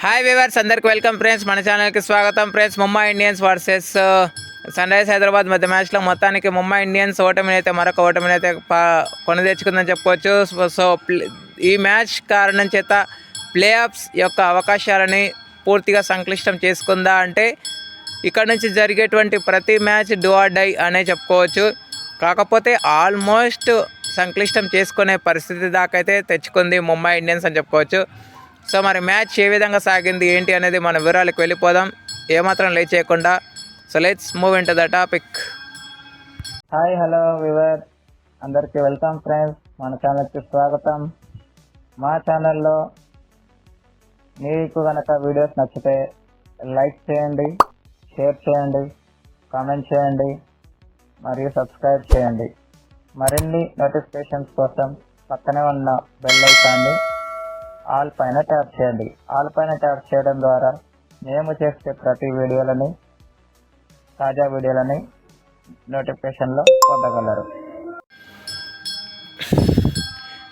Hi viewers, అందరికి welcome friends. మన ఛానల్కి స్వాగతం friends. Mumbai Indians versus Sunrisers Hyderabad మధ్య మ్యాచ్లో మొత్తానికి ముంబై ఇండియన్స్ మరొక ఓటమిని అయితే కొని తెచ్చుకుందని చెప్పుకోవచ్చు. సో ఈ మ్యాచ్ కారణం చేత ప్లే ఆఫ్స్ యొక్క అవకాశాలని పూర్తిగా సంక్లిష్టం చేసుకుందా అంటే ఇక్కడ నుంచి జరిగేటువంటి ప్రతి మ్యాచ్ డూ ఆర్ డై అనే చెప్పుకోవచ్చు. కాకపోతే ఆల్మోస్ట్ సంక్లిష్టం చేసుకునే పరిస్థితి దాకైతే తెచ్చుకుంది ముంబై ఇండియన్స్ అని చెప్పుకోవచ్చు. సో మరి మ్యాచ్ ఏ విధంగా సాగింది ఏంటి అనేది మన వివరాలకు వెళ్ళిపోదాం, ఏమాత్రం లేట్ చేయకుండా. So let's move in to the topic. Hi hello we were, అందరికీ వెల్కమ్ ఫ్రెండ్స్. మన ఛానల్కి స్వాగతం. మా ఛానల్లో మీకు కనుక వీడియోస్ నచ్చితే లైక్ చేయండి, షేర్ చేయండి, కామెంట్ చేయండి మరియు సబ్స్క్రైబ్ చేయండి. మరిన్ని నోటిఫికేషన్స్ కోసం పక్కనే ఉన్న బెల్ ఐకాన్ని ఆల్ పైన ట్యాప్ చేయండి. ఆల్ పైన ట్యాప్ చేయడం ద్వారా మేము చేసే ప్రతి తాజా వీడియోలని నోటిఫికేషన్లో పొందగలరు.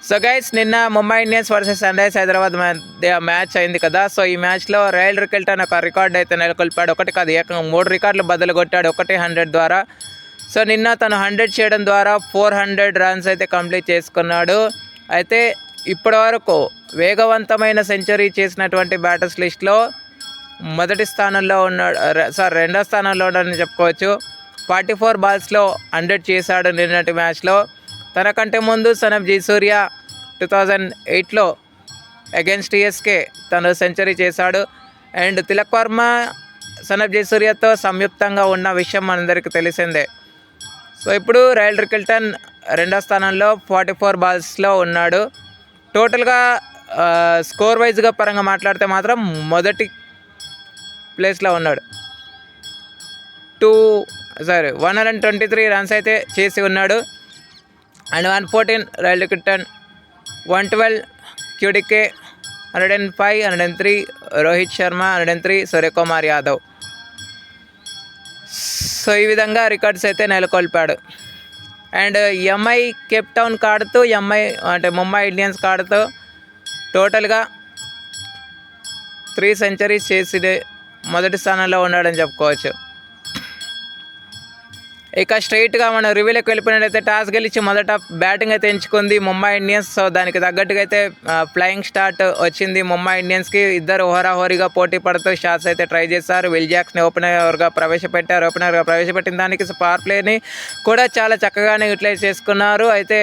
సో గైస్, నిన్న Mumbai Indians versus Sunrisers Hyderabad మధ్య మ్యాచ్ అయింది కదా. సో ఈ మ్యాచ్లో రాయల్ రికెల్టన్ ఒక రికార్డు అయితే నెలకొల్పాడు. ఒకటి కాదు, ఏకంగా 3 రికార్డులు బదులు కొట్టాడు, 100 ద్వారా. సో నిన్న తను 100 చేయడం ద్వారా 400 రన్స్ అయితే కంప్లీట్ చేసుకున్నాడు. అయితే ఇప్పటివరకు వేగవంతమైన సెంచరీ చేసినటువంటి బ్యాటర్స్ లిస్ట్లో మొదటి స్థానంలో ఉన్నాడు, రెండో స్థానంలో ఉన్నాడని చెప్పుకోవచ్చు. 44 బాల్స్లో 100 చేశాడు నిన్నటి మ్యాచ్లో. తనకంటే ముందు సనబ్ జయసూర్య 2008లో అగైన్స్ట్ టీఎస్కే తను సెంచరీ చేశాడు. అండ్ తిలక్ వర్మ సనబ్ జయసూర్యతో సంయుక్తంగా ఉన్న విషయం మనందరికీ తెలిసిందే. సో ఇప్పుడు రాయల్ రికెల్టన్ రెండో స్థానంలో 44 బాల్స్లో ఉన్నాడు. టోటల్గా స్కోర్ వైజ్గా పరంగా మాట్లాడితే మాత్రం మొదటి ప్లేస్లో ఉన్నాడు. 123 రన్స్ అయితే చేసి ఉన్నాడు. And 114 royal Rickelton, 112 క్యూడికే, 105, 103 Rohit Sharma, 103 Suryakumar Yadav. So ఈ విధంగా రికార్డ్స్ అయితే నెలకొల్పాడు. అండ్ ఎంఐ కేప్ టౌన్ కార్డుతో ముంబై ఇండియన్స్ కార్డుతో టోటల్గా 3 సెంచరీస్ చేసి మొదటి స్థానంలో ఉన్నాడని చెప్పుకోవచ్చు. ఇక స్ట్రైట్గా మనం రివ్యూలోకి వెళ్ళిపోయినట్టయితే టాస్ గెలిచి మొదట బ్యాటింగ్ అయితే ఎంచుకుంది ముంబై ఇండియన్స్. సో దానికి తగ్గట్టుగా అయితే ఫ్లయింగ్ స్టార్ట్ వచ్చింది ముంబై ఇండియన్స్కి. ఇద్దరు హోరాహోరీగా పోటీ పడుతూ షాట్స్ అయితే ట్రై చేశారు. విల్ జాక్స్ని ఓపెనర్గా ప్రవేశపెట్టిన దానికి పవర్ ప్లేని కూడా చాలా చక్కగానే యూటిలైజ్ చేసుకున్నారు. అయితే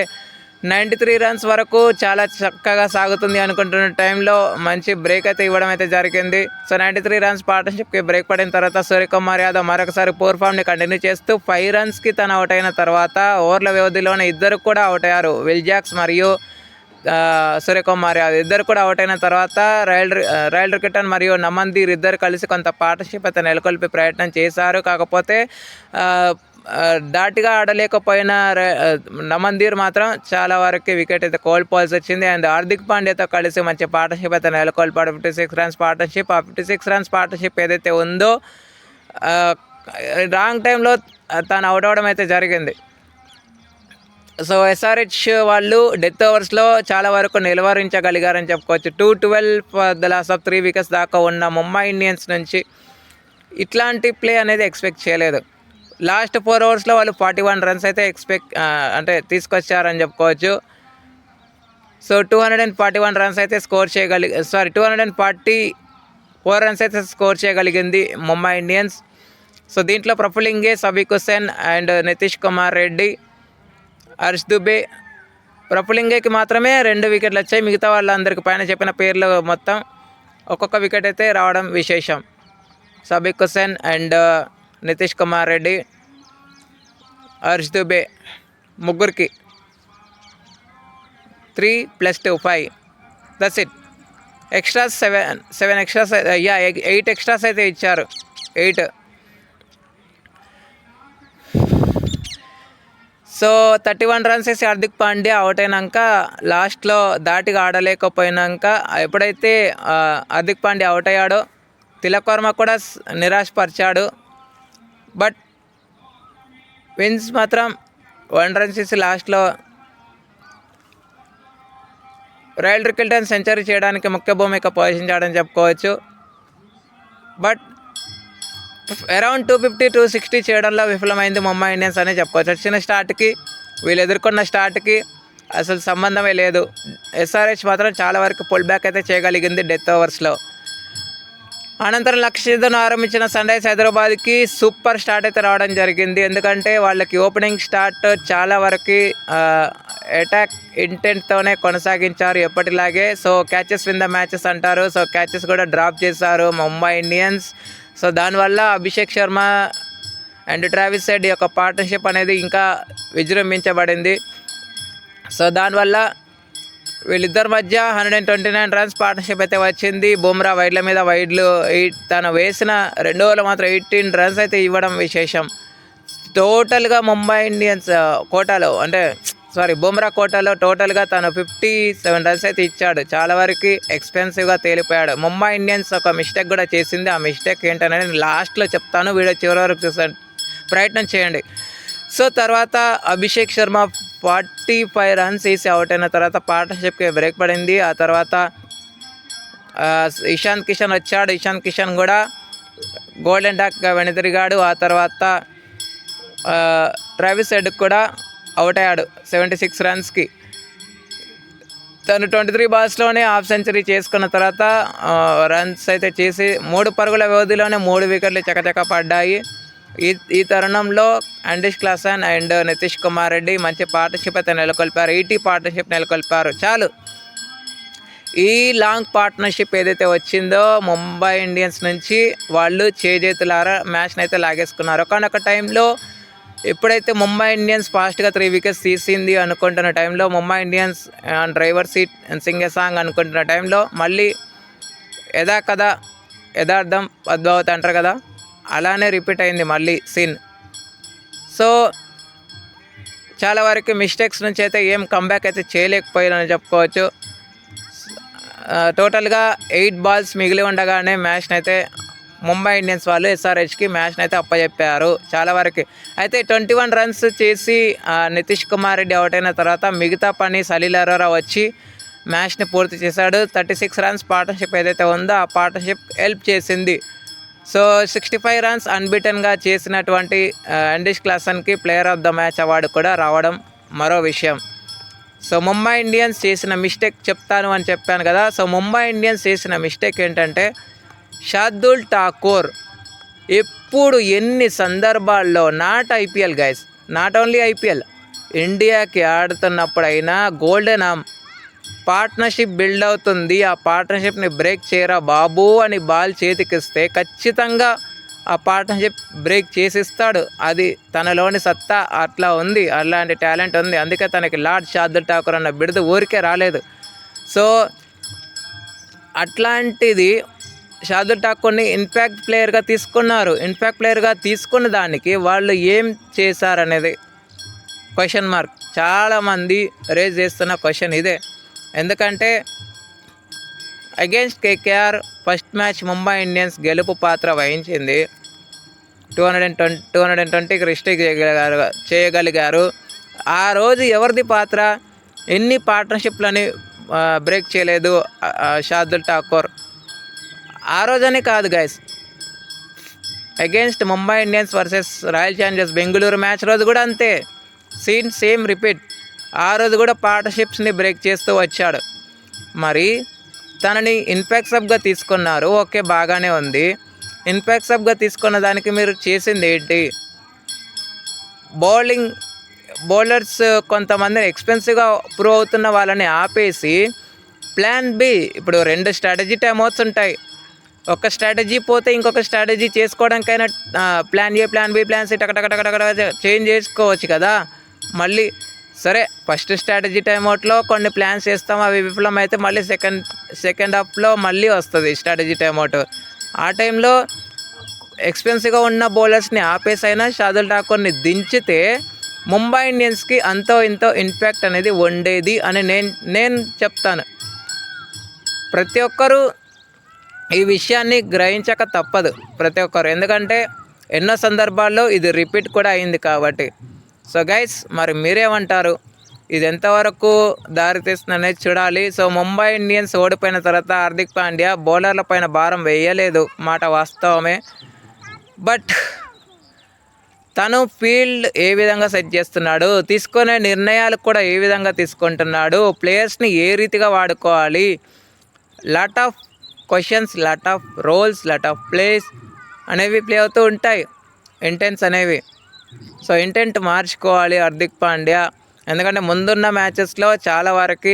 93 రన్స్ వరకు చాలా చక్కగా సాగుతుంది అనుకుంటున్న టైంలో మంచి బ్రేక్ అయితే ఇవ్వడం అయితే జరిగింది. సో 93 రన్స్ పార్ట్నర్షిప్కి బ్రేక్ పడిన తర్వాత సూర్యకుమార్ యాదవ్ మరొకసారి పూర్ ఫామ్ని కంటిన్యూ చేస్తూ 5 రన్స్కి తను అవుట్ అయిన తర్వాత ఓవర్ల వ్యవధిలోనే ఇద్దరు కూడా అవుట్ అయ్యారు. విల్ జాక్స్ మరియు సూర్యకుమార్ యాదవ్ ఇద్దరు కూడా అవుట్ అయిన తర్వాత రాయల్ రికెల్టన్ మరియు నమందీర్ ఇద్దరు కలిసి కొంత పార్ట్నర్షిప్ అయితే నెలకొల్పే ప్రయత్నం చేశారు. కాకపోతే ధాటిగా ఆడలేకపోయిన నమందీర్ మాత్రం చాలా వరకు వికెట్ అయితే కోల్పోవాల్సి వచ్చింది. అండ్ హార్దిక్ పాండ్యాతో కలిసి మంచి పార్ట్నర్షిప్ అయితే నెలకొల్పాడు. 56 రన్స్ పార్ట్నర్షిప్. ఆ 56 రన్స్ పార్ట్నర్షిప్ ఏదైతే ఉందో రాంగ్ టైంలో తను అవుట్ అవ్వడం అయితే జరిగింది. సో ఎస్ఆర్హెచ్ వాళ్ళు డెత్ ఓవర్స్లో చాలా వరకు నిలువరించగలిగారని చెప్పుకోవచ్చు. 212 for the loss of 3 wickets దాకా ఉన్న ముంబై ఇండియన్స్ నుంచి ఇట్లాంటి ప్లే అనేది ఎక్స్పెక్ట్ చేయలేదు. లాస్ట్ 4 ఓవర్స్లో వాళ్ళు 41 రన్స్ అయితే తీసుకొచ్చారని చెప్పుకోవచ్చు. సో 241 రన్స్ అయితే 244 రన్స్ అయితే స్కోర్ చేయగలిగింది ముంబై ఇండియన్స్. సో దీంట్లో ప్రఫుల్లింగే, సబీక్ హుసేన్ అండ్ నితీష్ కుమార్ రెడ్డి, హర్ష్ దుబే. ప్రఫుల్లింగేకి మాత్రమే 2 వికెట్లు వచ్చాయి. మిగతా వాళ్ళందరికీ పైన చెప్పిన పేర్లు మొత్తం ఒక్కొక్క వికెట్ అయితే రావడం విశేషం. సబీక్ హుసేన్ అండ్ నితీష్ కుమార్ రెడ్డి, హర్ష్ దుబే ముగ్గురికి 3 + 2 5. That's it. Extras 7 extras 8 extras అయితే ఇచ్చారు. 8. సో 31 రన్స్ వేసి హార్దిక్ పాండ్యా అవుట్ అయినాక లాస్ట్లో ధాటిగా ఆడలేకపోయినాక ఎప్పుడైతే హార్దిక్ పాండ్యా అవుట్ అయ్యాడో తిలక్ వర్మ కూడా నిరాశపరిచాడు. బట్ విన్స్ మాత్రం 1 రన్ చేసి లాస్ట్లో రాయల్ రికెల్టన్ సెంచరీ చేయడానికి ముఖ్య భూమిక పోషించాడని చెప్పుకోవచ్చు. బట్ అరౌండ్ 250-260 చేయడంలో విఫలమైంది ముంబై ఇండియన్స్ అనే చెప్పుకోవచ్చు. వచ్చిన స్టార్ట్కి వీళ్ళు ఎదుర్కొన్న స్టార్ట్కి అసలు సంబంధమే లేదు. ఎస్ఆర్హెచ్ మాత్రం చాలా వరకు పుల్ బ్యాక్ అయితే చేయగలిగింది డెత్ ఓవర్స్లో. అనంతరం లక్ష్యతో ఆరంభించిన సన్ రైజ్ హైదరాబాద్కి సూపర్ స్టార్ట్ అయితే రావడం జరిగింది. ఎందుకంటే వాళ్ళకి ఓపెనింగ్ స్టార్ట్ చాలా వరకు అటాక్ ఇంటెంట్తోనే కొనసాగించారు ఎప్పటిలాగే. So catches win the matches అంటారు. సో క్యాచెస్ కూడా డ్రాప్ చేశారు ముంబై ఇండియన్స్. సో దానివల్ల Abhishek Sharma and Travis head యొక్క పార్ట్నర్షిప్ అనేది ఇంకా విజృంభించబడింది. సో దానివల్ల వీళ్ళిద్దరి మధ్య 129 రన్స్ పార్ట్నర్షిప్ అయితే వచ్చింది. బుమ్రా వైడ్ల మీద వైడ్లు తను వేసిన 2 ఓవర్లు మాత్రం 18 రన్స్ అయితే ఇవ్వడం విశేషం. టోటల్గా ముంబై ఇండియన్స్ కోటాలో బుమ్రా కోటాలో టోటల్గా తను 57 రన్స్ అయితే ఇచ్చాడు. చాలా వరకు ఎక్స్పెన్సివ్గా తేలిపోయాడు. ముంబై ఇండియన్స్ ఒక మిస్టేక్ కూడా చేసింది. ఆ మిస్టేక్ ఏంటనేది నేను లాస్ట్లో చెప్తాను. వీడియో చివరి వరకు చూసాను, ప్రయత్నం చేయండి. సో తర్వాత అభిషేక్ శర్మ 45 రన్స్ వేసి అవుట్ అయిన తర్వాత పార్ట్నర్షిప్కి బ్రేక్ పడింది. ఆ తర్వాత ఇషాంత్ కిషన్ వచ్చాడు. ఇషాంత్ కిషన్ కూడా గోల్డెన్ డాక్గా వెనుతిరిగాడు. ఆ తర్వాత ట్రావిస్ హెడ్ కూడా అవుట్ అయ్యాడు 76 రన్స్కి. తను 23 బాల్స్లోనే హాఫ్ సెంచరీ చేసుకున్న తర్వాత రన్స్ అయితే చేసి 3 పరుగుల వ్యవధిలోనే 3 వికెట్లు చకచక పడ్డాయి. ఈ తరుణంలో అండీష్ క్లాసన్ అండ్ నితీష్ కుమార్ రెడ్డి మంచి పార్ట్నర్షిప్ అయితే నెలకొల్పారు. పార్ట్నర్షిప్ నెలకొల్పారు. చాలు, ఈ లాంగ్ పార్ట్నర్షిప్ ఏదైతే వచ్చిందో ముంబై ఇండియన్స్ నుంచి వాళ్ళు చేతులారా మ్యాచ్ని అయితే లాగేసుకున్నారు. ఒకనొక టైంలో ఎప్పుడైతే ముంబై ఇండియన్స్ ఫాస్ట్గా 3 వికెట్స్ తీసింది అనుకుంటున్న టైంలో Mumbai Indians driver seat Singh a song అనుకుంటున్న టైంలో మళ్ళీ యథార్థం పద్మావతి అంటారు కదా, అలానే రిపీట్ అయింది మళ్ళీ సీన్. సో చాలా వరకు మిస్టేక్స్ నుంచి అయితే ఏం కంబ్యాక్ అయితే చేయలేకపోయారని చెప్పుకోవచ్చు. టోటల్గా 8 బాల్స్ మిగిలి ఉండగానే మ్యాచ్ని అయితే ముంబై ఇండియన్స్ వాళ్ళు ఎస్ఆర్హెచ్కి మ్యాచ్ని అయితే అప్పచెప్పారు చాలా వరకు. అయితే 21 రన్స్ చేసి నితీష్ కుమార్ రెడ్డి అవుట్ అయిన తర్వాత మిగతా పని సలీల్ అరోరా వచ్చి మ్యాచ్ని పూర్తి చేశాడు. 36 రన్స్ పార్ట్నర్షిప్ ఏదైతే ఉందో ఆ పార్ట్నర్షిప్ హెల్ప్ చేసింది. సో 65 రన్స్ అన్బీటన్గా చేసినటువంటి అండీష్ క్లాసన్కి player of the match award కూడా రావడం మరో విషయం. సో ముంబై ఇండియన్స్ చేసిన మిస్టేక్ చెప్తాను అని చెప్పాను కదా. సో ముంబై ఇండియన్స్ చేసిన మిస్టేక్ ఏంటంటే షార్దుల్ ఠాకూర్ ఎప్పుడు ఎన్ని సందర్భాల్లో IPL guys, not only IPL, ఇండియాకి ఆడుతున్నప్పుడైనా గోల్డెన్ ఆర్మ్ పార్ట్నర్షిప్ బిల్డ్ అవుతుంది, ఆ పార్ట్నర్షిప్ని బ్రేక్ చేయరా బాబు అని బాల్ చేతికిస్తే ఖచ్చితంగా ఆ పార్ట్నర్షిప్ బ్రేక్ చేసిస్తాడు. అది తనలోని సత్తా అట్లా ఉంది, అలాంటి టాలెంట్ ఉంది. అందుకే తనకి లార్డ్ షార్దుల్ ఠాకూర్ అన్న బిరుదు ఊరికే రాలేదు. సో అట్లాంటిది షార్దుల్ ఠాకూర్ని ఇంపాక్ట్ ప్లేయర్గా తీసుకున్నారు. ఇంపాక్ట్ ప్లేయర్గా తీసుకున్న దానికి వాళ్ళు ఏం చేశారనేది క్వశ్చన్ మార్క్. చాలామంది రేజ్ చేస్తున్న క్వశ్చన్ ఇదే. ఎందుకంటే against KKR first match Mumbai Indians గెలుపు పాత్ర వహించింది. 220కి రిస్ట్రిక్ట్ చేయగలిగారు. ఆ రోజు ఎవరిది పాత్ర? ఎన్ని పార్ట్నర్షిప్లని బ్రేక్ చేయలేదు షార్దుల్ ఠాకూర్. ఆ రోజని కాదు guys, against Mumbai Indians versus royal Challengers Bengaluru match రోజు కూడా అంతే, సేమ్ రిపీట్. ఆ రోజు కూడా పార్ట్నర్షిప్స్ని బ్రేక్ చేస్తూ వచ్చాడు. మరి తనని ఇంపాక్ట్ సబ్గా తీసుకున్నారు, ఓకే బాగానే ఉంది. ఇంపాక్ట్ సబ్గా తీసుకున్న దానికి మీరు చేసింది ఏంటి? బౌలర్స్ కొంతమంది ఎక్స్పెన్సివ్గా ప్రూవ్ అవుతున్న వాళ్ళని ఆపేసి ప్లాన్ బి, ఇప్పుడు 2 స్ట్రాటజీ టైం అవుట్స్ ఉంటాయి. ఒక స్ట్రాటజీ పోతే ఇంకొక స్ట్రాటజీ చేసుకోవడానికైనా plan A, plan B, plan C టకటకటకటక చేంజ్ చేసుకోవచ్చు కదా. మళ్ళీ సరే ఫస్ట్ స్ట్రాటజీ టైమ్అవుట్లో కొన్ని ప్లాన్స్ చేస్తాం, అవి విఫలమైతే మళ్ళీ సెకండ్ హాఫ్లో మళ్ళీ వస్తుంది స్ట్రాటజీ టైమ్అవుట్. ఆ టైంలో ఎక్స్పెన్సివ్గా ఉన్న బౌలర్స్ని ఆపేసైనా షార్దుల్ ఠాకూర్ని దించితే ముంబై ఇండియన్స్కి అంతో ఇంతో ఇంపాక్ట్ అనేది ఉండేది అని నేను చెప్తాను. ప్రతి ఒక్కరూ ఈ విషయాన్ని గ్రహించక తప్పదు, ప్రతి ఒక్కరు. ఎందుకంటే ఎన్నో సందర్భాల్లో ఇది రిపీట్ కూడా అయింది కాబట్టి. సో గైస్, మరి మీరేమంటారు? ఇది ఎంతవరకు దారితీస్తుంది అనేది చూడాలి. సో ముంబై ఇండియన్స్ ఓడిపోయిన తర్వాత హార్దిక్ పాండ్యా బౌలర్ల పైన భారం వేయలేదు, మాట వాస్తవమే. బట్ తను ఫీల్డ్ ఏ విధంగా సెట్ చేస్తున్నాడు, తీసుకునే నిర్ణయాలు కూడా ఏ విధంగా తీసుకుంటున్నాడు, ప్లేయర్స్ని ఏ రీతిగా వాడుకోవాలి, lot of questions, lot of roles, lot of places అనేవి ప్లే అవుతూ ఉంటాయి, ఇంటెన్స్ అనేవి. సో ఇంటెంట్ మార్చుకోవాలి హార్దిక్ పాండ్యా. ఎందుకంటే ముందున్న మ్యాచెస్లో చాలా వరకు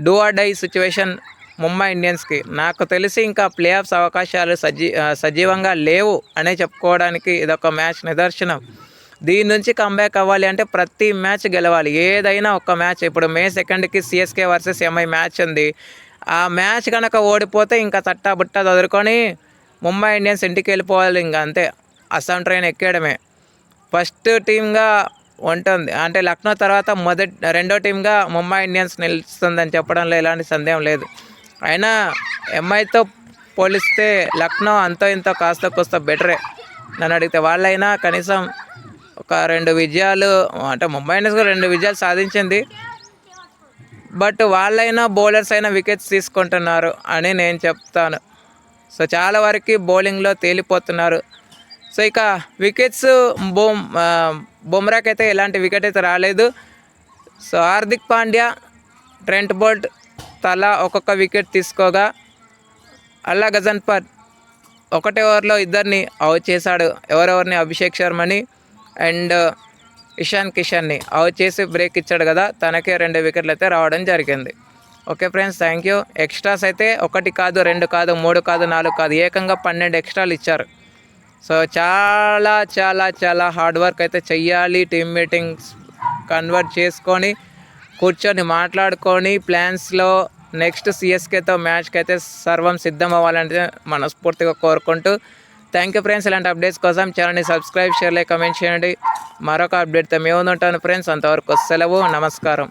do or die situation Mumbai ఇండియన్స్కి. నాకు తెలిసి ఇంకా ప్లే ఆఫ్స్ అవకాశాలు సజీవంగా లేవు అనే చెప్పుకోవడానికి ఇదొక మ్యాచ్ నిదర్శనం. దీని నుంచి కంబ్యాక్ అవ్వాలి అంటే ప్రతి మ్యాచ్ గెలవాలి, ఏదైనా ఒక మ్యాచ్. ఇప్పుడు May 2కి CSK వర్సెస్ MI మ్యాచ్ ఉంది. ఆ మ్యాచ్ కనుక ఓడిపోతే ఇంకా తట్టాబుట్ట చదువుకొని ముంబై ఇండియన్స్ ఇంటికి వెళ్ళిపోవాలి, ఇంకా అంతే, అస్సాం ట్రైన్ ఎక్కేయడమే. ఫస్ట్ టీమ్గా ఉంటుంది అంటే లక్నో తర్వాత రెండో టీమ్గా ముంబై ఇండియన్స్ నిలుస్తుందని చెప్పడంలో ఎలాంటి సందేహం లేదు. అయినా MIతో పోలిస్తే లక్నో అంతో ఇంతో కాస్త కోస్త బెటరే నన్ను అడిగితే. వాళ్ళైనా కనీసం ఒక 2 విజయాలు, అంటే ముంబై ఇండియన్స్ కూడా 2 విజయాలు సాధించింది, బట్ వాళ్ళైనా బౌలర్స్ అయినా వికెట్స్ తీసుకుంటున్నారు అని నేను చెప్తాను. సో చాలా వరకు బౌలింగ్లో తేలిపోతున్నారు. సో ఇక వికెట్స్ బుమ్రాకి అయితే ఎలాంటి వికెట్ అయితే రాలేదు. So Hardik Pandya, Trent Boult తలా ఒక్కొక్క వికెట్ తీసుకోగా అల్లా గజన్పర్ ఒకటే ఓవర్లో ఇద్దరిని అవుట్ చేశాడు. ఎవరెవరిని, అభిషేక్ శర్మని అండ్ ఇషాన్ కిషన్ని అవుట్ చేసి బ్రేక్ ఇచ్చాడు కదా, తనకే 2 వికెట్లు అయితే రావడం జరిగింది. Okay friends, thank you. Extras అయితే 1 కాదు, 2 కాదు, 3 కాదు, 4 కాదు, ఏకంగా 12 ఎక్స్ట్రాలు ఇచ్చారు. సో చాలా చాలా చాలా హార్డ్ వర్క్ అయితే చెయ్యాలి. టీమ్ మీటింగ్స్ కన్వర్ట్ చేసుకొని కూర్చొని మాట్లాడుకొని ప్లాన్స్లో నెక్స్ట్ CSKతో మ్యాచ్కి అయితే సర్వం సిద్ధం అవ్వాలంటే మనస్ఫూర్తిగా కోరుకుంటూ థ్యాంక్ యూ ఫ్రెండ్స్. ఇలాంటి అప్డేట్స్ కోసం ఛానల్ని సబ్స్క్రైబ్, షేర్, లైక్, కమెంట్ చేయండి. మరొక అప్డేట్తో మేము ఉంటాను ఫ్రెండ్స్. అంతవరకు సెలవు, నమస్కారం.